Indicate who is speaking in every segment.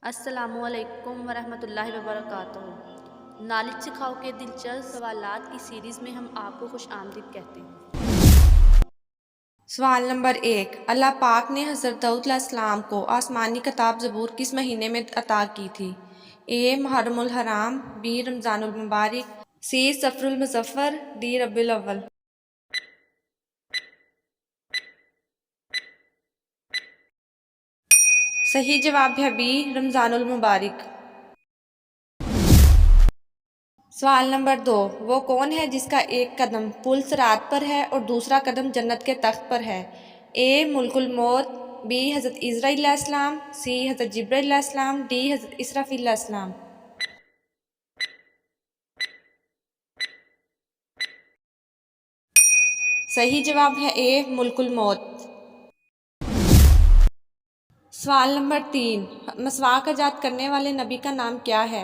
Speaker 1: السلام علیکم ورحمۃ اللہ وبرکاتہ۔ نالج سکھاؤ کے دلچسپ سوالات کی سیریز میں ہم آپ کو خوش آمدید کہتے ہیں۔
Speaker 2: سوال نمبر 1، اللہ پاک نے حضرت داؤد علیہ السلام کو آسمانی کتاب زبور کس مہینے میں عطا کی تھی؟ اے محرم الحرام، بی رمضان المبارک، سی صفر المظفر، ڈی ربیع الاول۔ صحیح جواب ہے بی رمضان المبارک۔ سوال نمبر 2، وہ کون ہے جس کا ایک قدم پل صراط پر ہے اور دوسرا قدم جنت کے تخت پر ہے؟ اے ملک الموت، بی حضرت عزرائیل علیہ السلام، سی حضرت جبرائیل علیہ السلام، ڈی حضرت اسرافیل علیہ السلام۔ صحیح جواب ہے اے ملک الموت۔ سوال نمبر 3، مسواک ایجاد کرنے والے نبی کا نام کیا ہے؟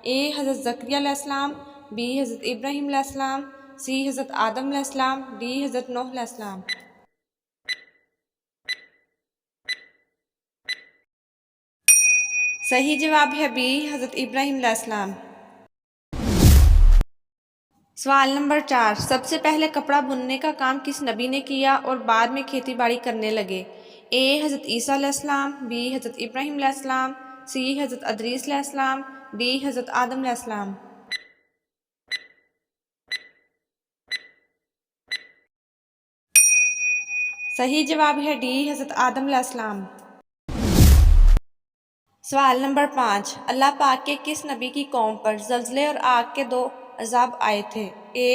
Speaker 2: اے حضرت زکریا علیہ السلام، بی حضرت ابراہیم علیہ السلام، سی حضرت آدم علیہ السلام، ڈی حضرت نوح علیہ السلام۔ صحیح جواب ہے بی حضرت ابراہیم علیہ السلام۔ سوال نمبر 4، سب سے پہلے کپڑا بننے کا کام کس نبی نے کیا اور بعد میں کھیتی باڑی کرنے لگے؟ اے حضرت عیسیٰ علیہ السلام، بی حضرت ابراہیم علیہ السلام، سی حضرت ادریس علیہ السلام، ڈی حضرت آدم علیہ السلام۔ صحیح جواب ہے ڈی حضرت آدم علیہ السلام۔ سوال نمبر 5، اللہ پاک کے کس نبی کی قوم پر زلزلے اور آگ کے 2 عذاب آئے تھے؟ اے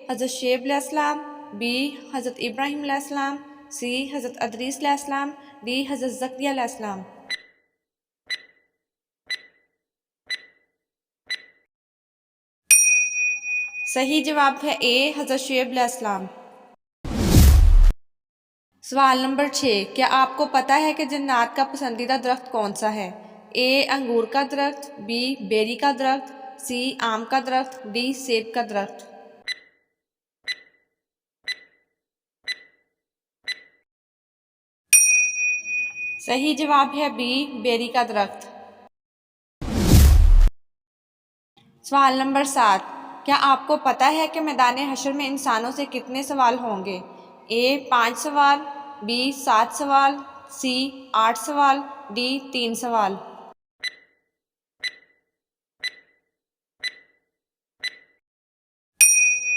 Speaker 2: حضرت شعیب علیہ السلام، بی حضرت ابراہیم علیہ السلام، سی حضرت ادریس علیہ السلام، ڈی حضرت زکریا علیہ السلام۔ صحیح جواب ہے اے حضرت شعیب علیہ السلام۔ سوال نمبر 6، کیا آپ کو پتہ ہے کہ جنات کا پسندیدہ درخت کون سا ہے؟ اے انگور کا درخت، بی بیری کا درخت، سی آم کا درخت، ڈی سیب کا درخت۔ صحیح جواب ہے بی بیری کا درخت۔ سوال نمبر 7، کیا آپ کو پتہ ہے کہ میدان حشر میں انسانوں سے کتنے سوال ہوں گے؟ اے 5 سوال، بی 7 سوال، سی 8 سوال، ڈی 3 سوال۔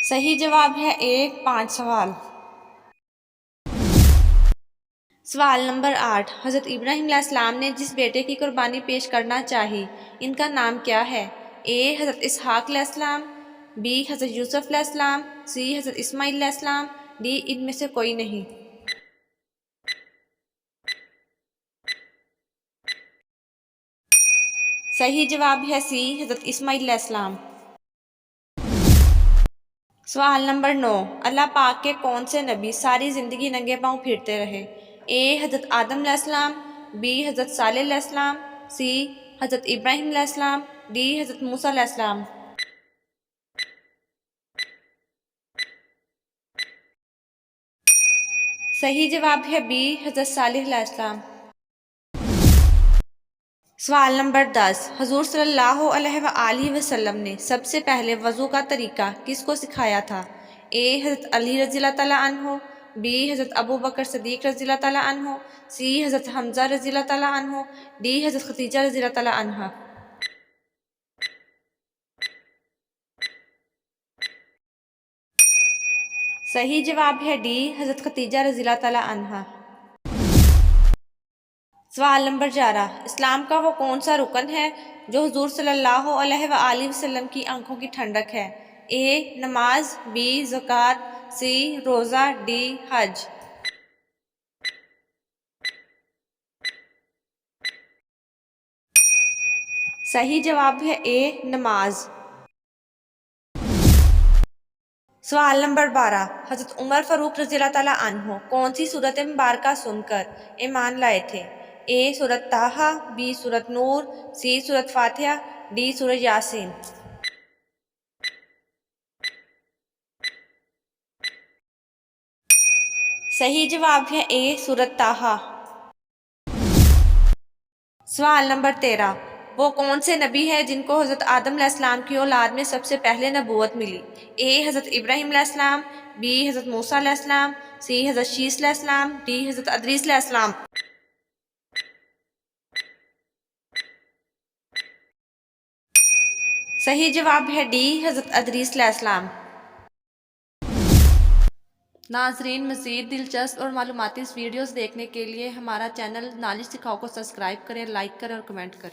Speaker 2: صحیح جواب ہے اے 5 سوال۔ سوال نمبر 8، حضرت ابراہیم علیہ السلام نے جس بیٹے کی قربانی پیش کرنا چاہی ان کا نام کیا ہے؟ اے حضرت اسحاق علیہ السلام، بی حضرت یوسف علیہ السلام، سی حضرت اسماعیل علیہ السلام، ڈی ان میں سے کوئی نہیں۔ صحیح جواب ہے سی حضرت اسماعیل علیہ السلام۔ سوال نمبر 9، اللہ پاک کے کون سے نبی ساری زندگی ننگے پاؤں پھرتے رہے؟ اے حضرت آدم علیہ السلام، بی حضرت صالح علیہ السلام، سی حضرت ابراہیم علیہ السلام، ڈی حضرت موسیٰ علیہ السلام۔ صحیح جواب ہے بی حضرت صالح علیہ السلام۔ سوال نمبر 10، حضور صلی اللہ علیہ وآلہ وسلم نے سب سے پہلے وضو کا طریقہ کس کو سکھایا تھا؟ اے حضرت علی رضی اللہ تعالیٰ عنہ، بی حضرت ابو بکر صدیق رضی اللہ تعالیٰ عنہ، سی حضرت حمزہ رضی اللہ تعالیٰ عنہ، ڈی حضرت خدیجہ رضی اللہ تعالیٰ عنہ۔ صحیح جواب ہے ڈی حضرت خدیجہ رضی اللہ تعالیٰ عنہ۔ سوال نمبر 11، اسلام کا وہ کون سا رکن ہے جو حضور صلی اللہ علیہ وآلہ وسلم کی آنکھوں کی ٹھنڈک ہے؟ اے نماز، بی زکوٰۃ، سی روزہ، ڈی حج۔ صحیح جواب ہے اے نماز۔ سوال نمبر 12، حضرت عمر فاروق رضی اللہ تعالیٰ عنہ کون سی سورت مبارکہ سن کر ایمان لائے تھے؟ اے سورت طٰہٰ، بی سورت نور، سی سورت فاتحہ، ڈی سورت یاسین۔ صحیح جواب ہے اے سورت طٰہٰ۔ سوال نمبر 13، وہ کون سے نبی ہیں جن کو حضرت آدم علیہ السلام کی اولاد میں سب سے پہلے نبوت ملی؟ اے حضرت ابراہیم علیہ السلام، بی حضرت موسیٰ علیہ السلام، سی حضرت شیس علیہ السلام، ڈی حضرت ادریس علیہ السلام۔ صحیح جواب ہے ڈی حضرت ادریس علیہ السلام۔
Speaker 1: ناظرین، مزید دلچسپ اور معلوماتی ویڈیوز دیکھنے کے لیے ہمارا چینل نالج سکھاؤ کو سبسکرائب کریں، لائک کریں اور کمنٹ کریں۔